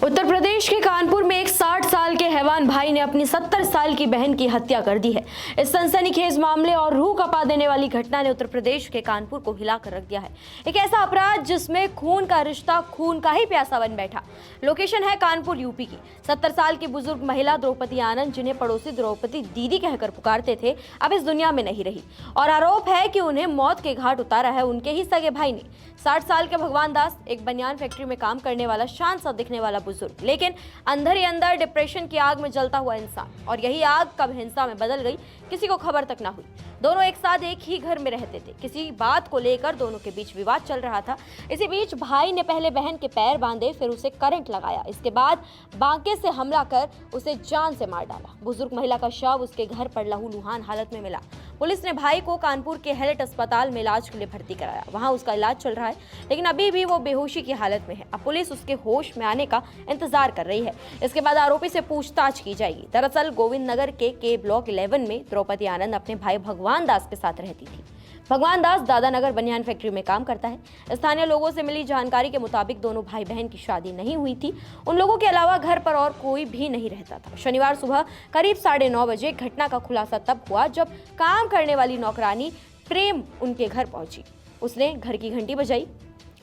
उत्तर प्रदेश के कानपुर में एक 60 साल के हैवान भाई ने अपनी 70 साल की बहन की हत्या कर दी है। इस सनसनीखेज मामले और रूह कपा देने वाली घटना ने उत्तर प्रदेश के कानपुर को हिलाकर रख दिया है। एक ऐसा अपराध जिसमें खून का रिश्ता खून का ही प्यासा बन बैठा। लोकेशन है कानपुर यूपी की। 70 साल की बुजुर्ग महिला द्रौपदी आनंद, जिन्हें पड़ोसी द्रौपदी दीदी कहकर पुकारते थे, अब इस दुनिया में नहीं रही और आरोप है कि उन्हें मौत के घाट उतारा है उनके ही सगे भाई ने। 60 साल के भगवान दास एक बनियान फैक्ट्री में काम करने वाला शांत सा दिखने वाला बुजुर्ग, लेकिन अंदर ही अंदर डिप्रेशन की आग में जलता हुआ इंसान। और यही आग कब हिंसा में बदल गई, किसी को खबर तक ना हुई। दोनों एक साथ एक ही घर में रहते थे। किसी बात को लेकर दोनों के बीच विवाद चल रहा था। इसी बीच भाई ने पहले बहन के पैर बांधे, फिर उसे करंट लगाया। इसके बाद बांके से हमला कर उसे जान से मार डाला। बुजुर्ग महिला का शव उसके घर पर लहूलुहान हालत में मिला। पुलिस ने भाई को कानपुर के हेलेट अस्पताल में इलाज के लिए भर्ती कराया। वहां उसका इलाज चल रहा है, लेकिन अभी भी वो बेहोशी की हालत में है। अब पुलिस उसके होश में आने का इंतजार कर रही है। इसके बाद आरोपी से पूछताछ की जाएगी। दरअसल गोविंद नगर के ब्लॉक 11 में द्रौपदी आनंद अपने भाई भगवान दास के साथ रहती थी। भगवान दास दादानगर बनियान फैक्ट्री में काम करता है। स्थानीय लोगों से मिली जानकारी के मुताबिक दोनों भाई बहन की शादी नहीं हुई थी। उन लोगों के अलावा घर पर और कोई भी नहीं रहता था। शनिवार सुबह करीब 9:30 बजे घटना का खुलासा तब हुआ जब काम करने वाली नौकरानी प्रेम उनके घर पहुंची। उसने घर की घंटी बजाई,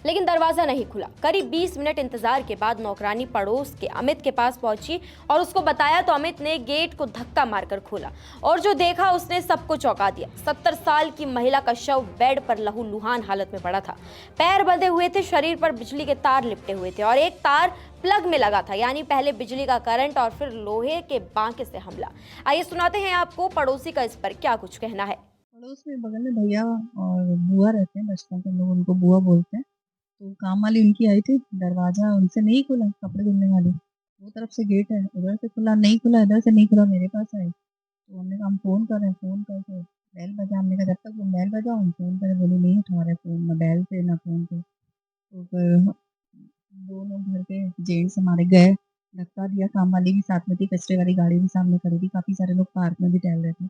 लेकिन दरवाजा नहीं खुला। करीब 20 मिनट इंतजार के बाद नौकरानी पड़ोस के अमित के पास पहुंची और उसको बताया तो अमित ने गेट को धक्का मारकर खोला और जो देखा उसने सबको चौंका दिया। 70 साल की महिला का शव बेड पर लहूलुहान हालत में पड़ा था। पैर बंधे हुए थे, शरीर पर बिजली के तार लिपटे हुए थे और एक तार प्लग में लगा था, यानी पहले बिजली का करंट और फिर लोहे के बांके से हमला। आइए सुनाते हैं आपको पड़ोसी का इस पर क्या कुछ कहना है। पड़ोस में बगल में भैया और बुआ रहते हैं, बचपन से लोग उनको बुआ बोलते हैं। तो काम वाली उनकी आई थी, दरवाजा उनसे नहीं खुला, कपड़े धुलने वाली वो तरफ से गेट है, उधर से खुला नहीं खुला, इधर से नहीं खुला, मेरे पास आए। तो हमने कहा हम फोन कर रहे हैं, फोन करके बैल बजा। हमने कहा जब तक वो बैल बजा हम फोन करें, बोली नहीं उठा रहे फोन, ना बैल पे ना फोन पे। तो फिर दोनों घर के जेंट्स हमारे गए, धक्का दिया। काम वाली भी साथ में थी, कचरे वाली गाड़ी भी सामने खड़ी थी, काफी सारे लोग पार्क में भी टहल रहे थे।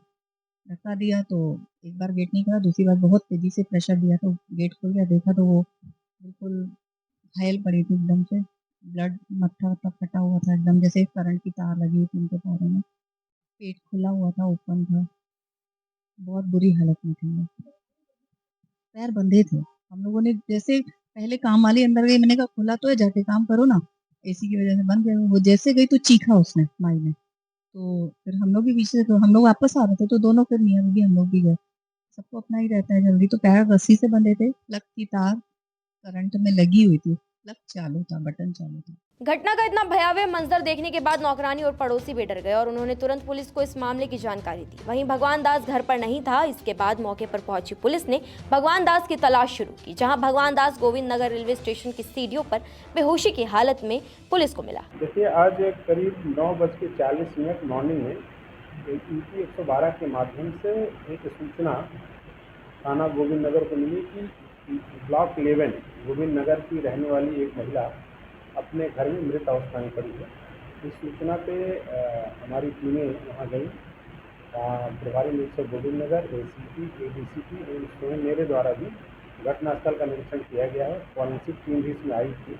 धक्का दिया तो एक बार गेट नहीं खुला, दूसरी बार बहुत तेजी से प्रेशर दिया तो गेट खुल गया। देखा तो वो बिल्कुल घायल पड़ी थी, एकदम से ब्लड, मत्था वत्था फटा हुआ था, एकदम जैसे करंट की तार लगी हुई थी उनके पैरों में। पेट खुला हुआ था, ओपन था, बहुत बुरी हालत में थी वो। पैर बंधे थे। हम लोगों ने जैसे पहले काम वाली अंदर गई, मैंने कहा खुला तो है, जाके काम करो ना, एसी की वजह से बंद गए। वो जैसे गई तो चीखा उसने, माई ने। तो फिर हम लोग भी पीछे से, तो हम लोग वापस आ रहे थे तो दोनों फिर मियाँ बीवी हम लोग भी गए। सबको अपना ही रहता है जल्दी। तो पैर रस्सी से बंधे थे, प्लग की तार करंट में लगी हुई थी, प्लग चालू था, बटन चालू था। घटना का इतना भयावह मंजर देखने के बाद नौकरानी और पड़ोसी भी डर गए और उन्होंने तुरंत पुलिस को इस मामले की जानकारी दी। वहीं भगवान दास घर पर नहीं था। इसके बाद मौके पर पहुंची पुलिस ने भगवान दास की तलाश शुरू की, जहां भगवान दास गोविंद नगर रेलवे स्टेशन की सीढ़ियों पर बेहोशी की हालत में पुलिस को मिला। देखिए, आज करीब 9:40 मॉर्निंग में एक यूपी 112 के माध्यम से एक सूचना थाना गोविंद नगर को मिली कि ब्लॉक 11 गोविंद नगर की रहने वाली एक महिला अपने घर में मृत अवस्था में पड़ी है। इस सूचना पे हमारी टीमें वहाँ गई। प्रभारी निरीक्षक गोविंद नगर, एसीपी, एडीसीपी और स्वयं मेरे द्वारा भी घटनास्थल का निरीक्षण किया गया है। फॉरेंसिक टीम भी इसमें आई थी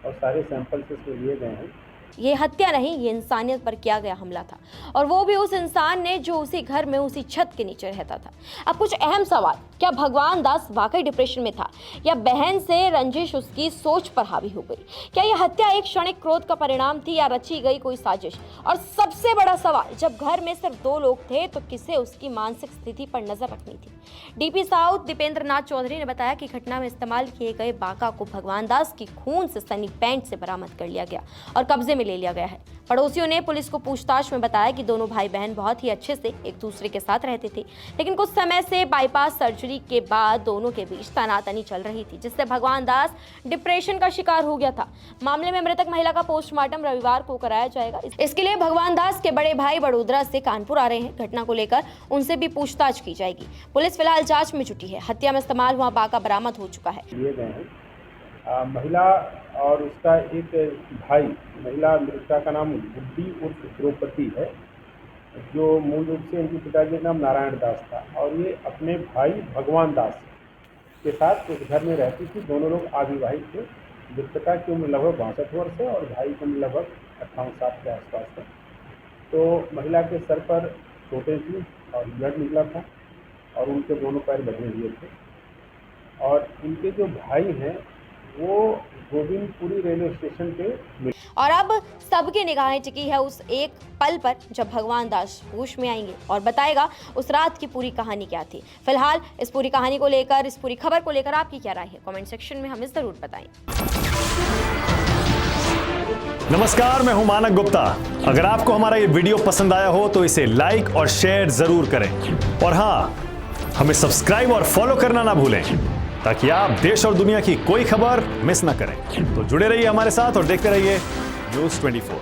और सारे सैंपल्स इसमें लिए गए हैं। ये हत्या नहीं, ये इंसानियत पर किया गया हमला था, और वो भी उस इंसान ने जो उसी घर में उसी छत के नीचे रहता था। अब कुछ अहम सवाल, क्या भगवान दास वाकई डिप्रेशन में था या बहन से रंजिश उसकी सोच पर हावी हो गई? क्या यह हत्या एक क्षणिक क्रोध का परिणाम थी या रची गई कोई साजिश? और सबसे बड़ा सवाल, जब घर में सिर्फ 2 लोग थे तो किसे उसकी मानसिक स्थिति पर नजर रखनी थी? डीपी साउथ दीपेंद्र नाथ चौधरी ने बताया कि घटना में इस्तेमाल किए गए बाका को भगवान दास की खून से सनी पैंट से बरामद कर लिया गया और कब्जे में ले लिया गया है। पड़ोसियों ने पुलिस को पूछताछ में बताया कि दोनों भाई बहन बहुत ही अच्छे से एक दूसरे के साथ रहते थे, लेकिन कुछ समय से बाईपास सर्जरी के बाद दोनों के बीच तनातनी चल रही थी, जिससे भगवान दास डिप्रेशन का शिकार हो गया था। मामले में मृतक महिला का पोस्टमार्टम रविवार को कराया जाएगा। इसके लिए भगवान दास के बड़े भाई बड़ोदरा से कानपुर आ रहे हैं। घटना को लेकर उनसे भी पूछताछ की जाएगी। पुलिस फिलहाल जांच में जुटी है। हत्या में इस्तेमाल हुआ बाका बरामद हो चुका है। महिला और उसका एक भाई, महिला मृतका का नाम गुड्डी उर्फ द्रौपदी है, जो मूल रूप से इनके पिताजी का नाम नारायण दास था और ये अपने भाई भगवान दास के साथ एक घर में रहती थी। दोनों लोग अविवाहित थे मृतका की उम्र लगभग 62 वर्ष है और भाई की उम्र लगभग 58-60 के आसपास है। तो महिला के सर पर चोटें थी और ब्लड निकला था और उनके दोनों पैर बंधे हुए थे और इनके जो भाई हैं वो गोविंदपुरी रेलवे स्टेशन पे मिले। और अब सबकी निगाहें टिकी है उस एक पल पर जब भगवान दास होश में आएंगे और बताएगा उस रात की पूरी कहानी क्या थी। फिलहाल इस पूरी कहानी को लेकर, इस पूरी खबर को लेकर आपकी क्या राय है, कमेंट सेक्शन में हमें जरूर बताएं। नमस्कार, मैं हूं मानक गुप्ता। अगर आपको हमारा ये वीडियो पसंद आया हो तो इसे लाइक और शेयर जरूर करें और हाँ, हमें सब्सक्राइब और फॉलो करना ना भूलें ताकि आप देश और दुनिया की कोई खबर मिस ना करें। तो जुड़े रहिए हमारे साथ और देखते रहिए News 24।